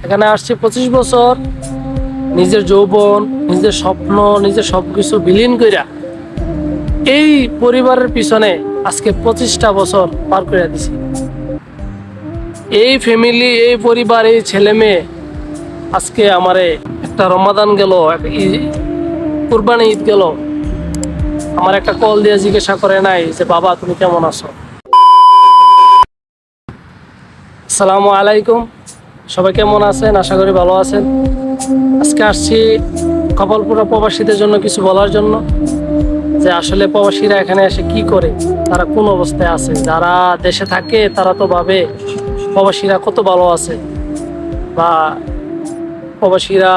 এখানে আসছি 25 বছর, নিজের যৌবন, নিজের স্বপ্ন, নিজের সবকিছু বিলীন কইরা এই পরিবারের পিছনে আজকে 25টা বছর পার করে দিছি। এই ফ্যামিলি, এই পরিবার, এই ছেলে মেয়ে আজকে আমারে একটা রমাদান গেল, কুরবানি ঈদ গেল, আমার একটা কল দিয়ে জিজ্ঞাসা করে নাই যে বাবা তুমি কেমন আছো। আসসালামু আলাইকুম, সবাই কেমন আছেন? আশা করি ভালো আছেন। আজকে আসছি কপালপুরা প্রবাসীদের জন্য কিছু বলার জন্য, যে আসলে প্রবাসীরা এখানে এসে কি করে, তারা কোন অবস্থায় আছে। যারা দেশে থাকে তারা তো ভাবে প্রবাসীরা কত ভালো আছে, বা প্রবাসীরা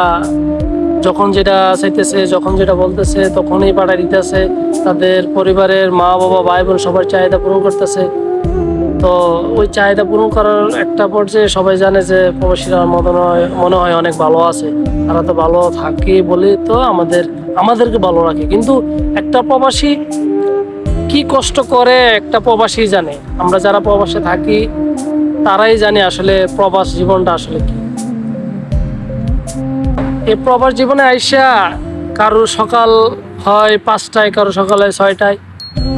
যখন যেটা চাইতেছে, যখন যেটা বলতেছে তখনই পাঠায় দিতেছে, তাদের পরিবারের মা বাবা ভাই বোন সবার চাহিদা পূরণ করতেছে। তো ওই চাহিদা পূরণ করার একটা পর্যায়ে সবাই জানে যে প্রবাসীরা মনে হয় অনেক ভালো আছে, তারা তো ভালো থাকে বলে তো আমাদেরকে ভালো রাখে। কিন্তু একটা প্রবাসী কি কষ্ট করে একটা প্রবাসী জানে। আমরা যারা প্রবাসে থাকি তারাই জানি আসলে প্রবাস জীবনটা আসলে কি। এই প্রবাস জীবনে আইসা কারোর সকাল হয় 5টায়, কারো সকালে 6টায়,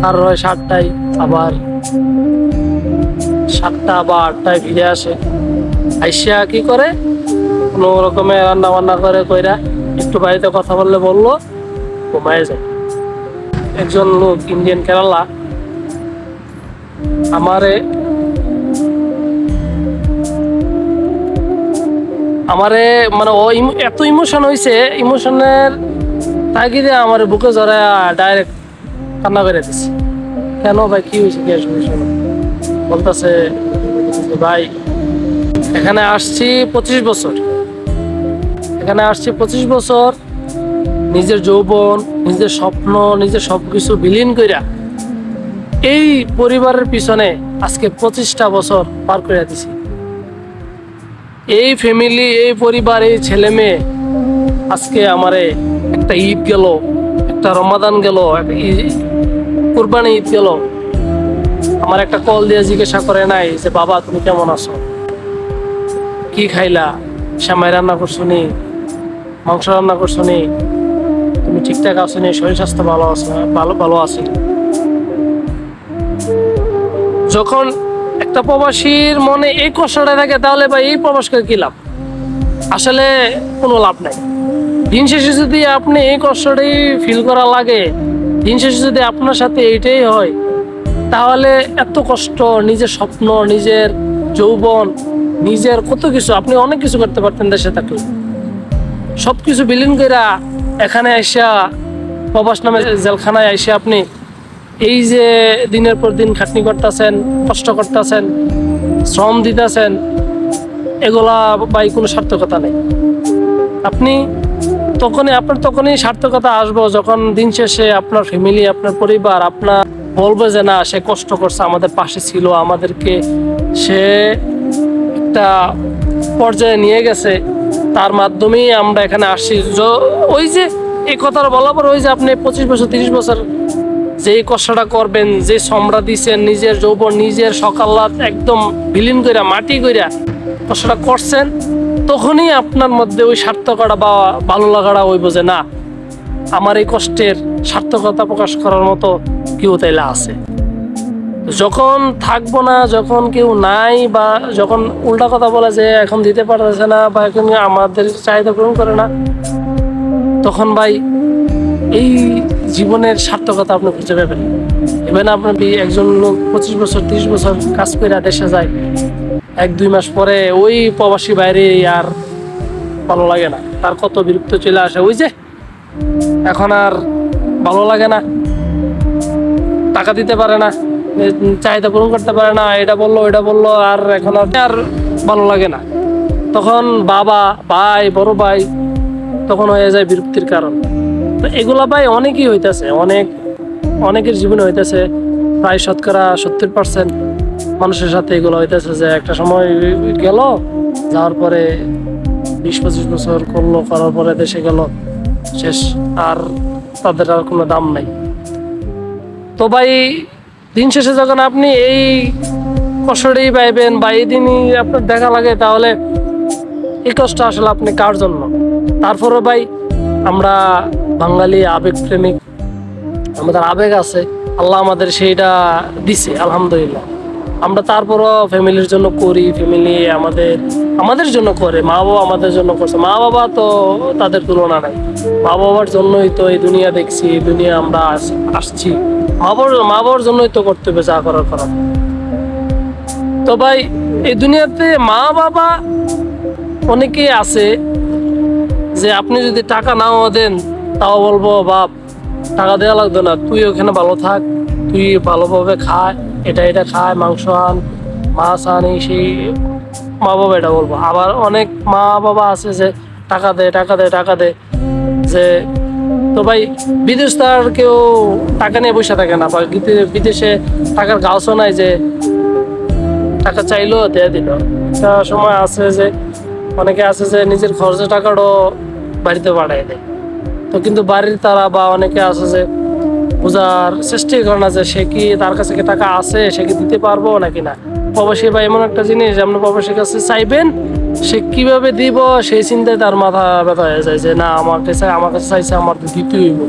কারোর হয় 7টায়, আবার 7টা বা 8টায় ফিরে আসে। আইসা কি করে, কোনো রকমে রান্না বান্না করে কইরা একটু বাড়িতে কথা বললে বললো, ঘুমায় যায়। একজন লোক ইন্ডিয়ান কেরালা আমারে মানে ও এত ইমোশন হয়েছে, ইমোশনের তাগিদে আমার বুকে জড়ায় ডাইরেক্ট কান্না করে দিচ্ছে। কেন ভাই, কি হয়েছে, কি আসবে? বলতেছে ভাই এখানে আসছি 25 বছর, এখানে আসছি 25 বছর, নিজের যৌবন, নিজের স্বপ্ন, নিজের সবকিছু বিলীন কইরা এই পরিবারের পিছনে আজকে 25টা বছর পার করে দিছি। এই ফ্যামিলি, এই পরিবার, এই ছেলে মেয়ে আজকে আমারে একটা ঈদ গেল, একটা রমাদান গেল, কুরবানি ঈদ গেল, আমার একটা কল দিয়ে জিজ্ঞাসা করে নাই যে বাবা তুমি কেমন আছো, কি খাইলা, শ্যামাই রান্না করছো নি, মাংস রান্না করছো নি, তুমি ঠিকঠাক আছো নি, শরীর স্বাস্থ্য ভালো আছে, ভালো আছে। যখন একটা প্রবাসীর মনে এই কষ্টটা থাকে তাহলে ভাই এই প্রবাস করে কি লাভ? আসলে কোনো লাভ নাই। দিন শেষে যদি আপনি এই কষ্টটাই ফিল করা লাগে, দিন শেষে যদি আপনার সাথে এইটাই হয়, তাহলে এত কষ্ট, নিজের স্বপ্ন, নিজের যৌবন, নিজের কত কিছু আপনি অনেক কিছু করতে পারতেন দেশে থাকলে। সবকিছু বিলীন কইরা এখানে আইসা, প্রবাস নামে জেলখানায় আইসা আপনি এই যে দিনের পর দিন খাটনি করতেছেন, কষ্ট করতেছেন, শ্রম দিতেছেন, এগুলা ভাই কোনো সার্থকতা নেই। আপনার তখনই সার্থকতা আসবো যখন দিন শেষে আপনার ফ্যামিলি, আপনার পরিবার আপনার বলবে যে না, সে কষ্ট করছে, আমাদের পাশে ছিল, আমাদেরকে সে একটা পর্যায়ে নিয়ে গেছে, তার মাধ্যমেই আমরা এখানে আসছি। ওই যে এই কথাটা বলার পর, ওই যে আপনি 25 বছর 30 বছর যেই কষ্টটা করবেন, যে শ্রমটা দিচ্ছেন, নিজের যৌবন, নিজের সকালাত একদম বিলীন কইরা, মাটি কইরা কষ্টটা করছেন, তখনই আপনার মধ্যে ওই সার্থকতা বা ভালো লাগাটা হইব যে না, আমার এই কষ্টের সার্থকতা প্রকাশ করার মতো কেউ তাইলে আছে। যখন থাকবো না, যখন কেউ নাই, বা যখন উল্টা কথা বলে যে এখন দিতে পারতেছে না বা এখন আমাদের চাহিদা পূরণ করে না, তখন ভাই এই জীবনের সার্থকতা আপনি খুঁজে পাবেন। এবার আপনার একজন লোক 25 বছর 30 বছর কাজ করে দেশে যায়, 1-2 মাস পরে ওই প্রবাসী বাইরে আর ভালো লাগে না, তার কত বিরক্ত চলে আসে, ওই যে এখন আর ভালো লাগে না, টাকা দিতে পারে না, চাহিদা পূরণ করতে পারে না, এটা বললো ওইটা বললো, আর এখন আর ভালো লাগে না। তখন বাবা, ভাই, বড় ভাই তখন হয়ে যায় বিরক্তির কারণ। তো এগুলা ভাই অনেকই হইতেছে, অনেকের জীবনে হইতেছে, প্রায় শতকরা 70% মানুষের সাথে এগুলো হইতেছে, যে একটা সময় গেল, যাওয়ার পরে 20-25 বছর করলো, করার পরে দেশে গেল, শেষ, আর তাদের আর কোনো দাম নাই। তো ভাই দিন শেষে যখন আপনি এই কষ্টটাই পাইবেন বা এই দিনই আপনার দেখা লাগে, তাহলে এই কষ্ট আসলে আপনি কার জন্য? তারপরে ভাই আমরা বাঙালি আবেগ প্রেমিক, আমাদের আবেগ আছে, আল্লাহ আমাদের সেইটা দিছে আলহামদুলিল্লাহ। আমরা তারপরও ফ্যামিলির জন্য করি, ফ্যামিলি আমাদের জন্য করে, মা বাবা আমাদের জন্য করছে। মা বাবা তো তাদের তুলনা নাই, মা বাবার জন্যই তো এই দুনিয়া দেখছি, এই দুনিয়া আমরা আসছি, মা বাবার জন্যই তো করতে হবে যা করার করা। তো ভাই এই দুনিয়াতে মা বাবা অনেকেই আছে যে আপনি যদি টাকা নাও দেন তাও বলবো বাপ টাকা দেওয়া লাগতো না, তুই ওখানে ভালো থাক, তুই ভালোভাবে খায়, এটা খায়, মাংস আন, মাছ আন, এই সেই মা বাবা এটা বলবো। আবার অনেক মা বাবা আছে যে টাকা দে টাকা দে টাকা দে যে। তো ভাই বিদেশ তো আর কেউ টাকা নিয়ে বসে থাকে না, বা বিদেশে টাকার গাছও নাই যে টাকা চাইলো দিয়ে দিল। একটা সময় আছে যে অনেকে আছে যে নিজের খরচের টাকাটাও বাড়িতে পাঠাই দেয়। তো কিন্তু বাড়ির তারা বা অনেকে আছে যে বোঝার চেষ্টাই করে না যে সে কি, তার কাছে কি টাকা আছে, সে কি দিতে পারবো নাকি না। প্রবাসী বা এমন একটা জিনিস, আপনি প্রবাসীর কাছে চাইবেন, সে কিভাবে দিব সেই চিন্তায় তার মাথা ব্যথা হয়ে যায় যে না আমার কাছে চাইছে, আমার তো দিতে হইব।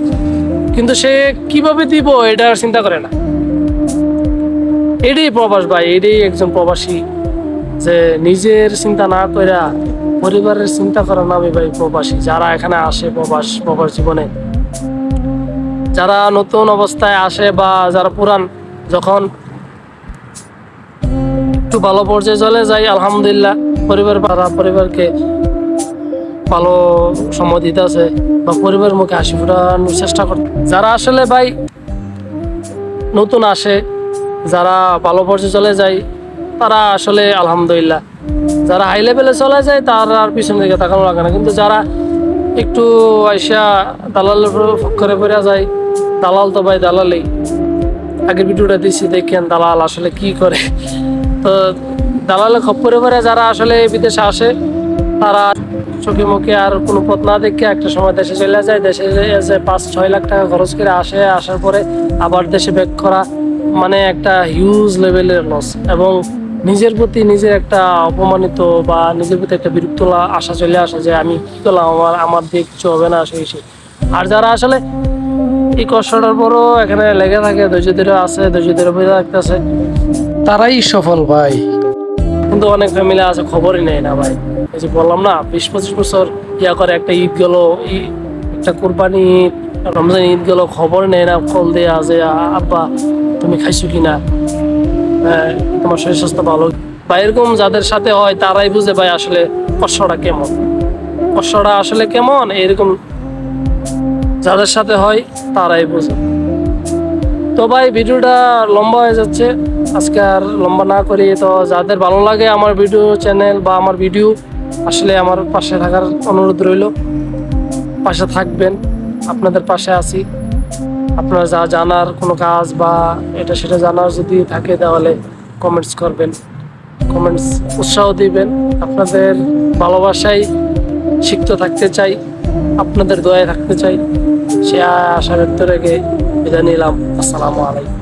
কিন্তু সে কিভাবে দিব এটা আর চিন্তা করে না। এটাই প্রবাস ভাই, এটাই একজন প্রবাসী, যে নিজের চিন্তা না কইরা পরিবারের চিন্তা করার নামই ভাই প্রবাসী। যারা এখানে আসে প্রবাস জীবনে, যারা নতুন অবস্থায় আসে বা যারা পুরান, যখন একটু ভালো পর্যায়ে চলে যায় আলহামদুলিল্লাহ, পরিবারকে ভালো সময় দিতে আছে বা পরিবারের মুখে হাসি ফোটানোর চেষ্টা করতে। যারা আসলে ভাই নতুন আসে, যারা ভালো পর্যায়ে চলে যায় তারা আসলে আলহামদুলিল্লাহ, যারা হাই লেভেলে চলে যায় তার আর পিছন দিকে তাকানো লাগে না। কিন্তু যারা একটু আইসা দালালের করে পড়ে যায়, দালাল তো ভাই দালালই। আগের ভিডিওটা দিচ্ছি দেখেন দালাল আসলে কি করে। তো দালালে খপ্পরে পরে যারা আসলে বিদেশে আসে তারা চোখে মুখে আর কোনো পথ না দেখে একটা সময় দেশে চলে যায়। দেশে যে 5-6 লাখ টাকা খরচ করে আসার পরে আবার দেশে ব্যাক করা মানে একটা হিউজ লেভেলের লস, এবং নিজের প্রতি নিজের একটা অপমানিত বা নিজের প্রতি একটা বিরক্ত আশা চলে আসে যে আমি কি করলাম, আমার দিয়ে কিছু হবে না সেই। আর যারা আসলে এই কষ্টটার পরও এখানে লেগে থাকে, ধৈর্য ধরে বসে থাকতেছে, তারাই সফল ভাই। কিন্তু অনেক ফ্যামিলি আছে খবরই নেই না ভাই। এই যে বললাম না 20-25 বছর ইয়া করে, একটা ঈদ গেল, একটা কোরবানি ঈদ, রমজান ঈদ গেল, খবর নেই না, কল দেয়া যে আব্বা তুমি খাইছো কিনা, তোমার শরীর স্বাস্থ্য ভালো বা এরকম যাদের সাথে হয় তারাই বুঝে ভাই আসলে কষ্টটা আসলে কেমন। এরকম যাদের সাথে হয় তারাই বুঝে। তো ভাই ভিডিওটা লম্বা হয়ে যাচ্ছে, আজকে আর লম্বা না করি। তো যাদের ভালো লাগে আমার ভিডিও চ্যানেল বা আমার ভিডিও, আসলে আমার পাশে থাকার অনুরোধ রইল, পাশে থাকবেন, আপনাদের পাশে আছি। আপনারা যা জানার কোনো কাজ বা এটা সেটা জানার যদি থাকে তাহলে কমেন্টস করবেন, উৎসাহ দিবেন। আপনাদের ভালোবাসায় শিখতে থাকতে চাই, আপনাদের দোয়ায় থাকতে চাই, সে আশা ব্যক্ত রেখে বিদায় নিলাম। আসসালামু আলাইকুম।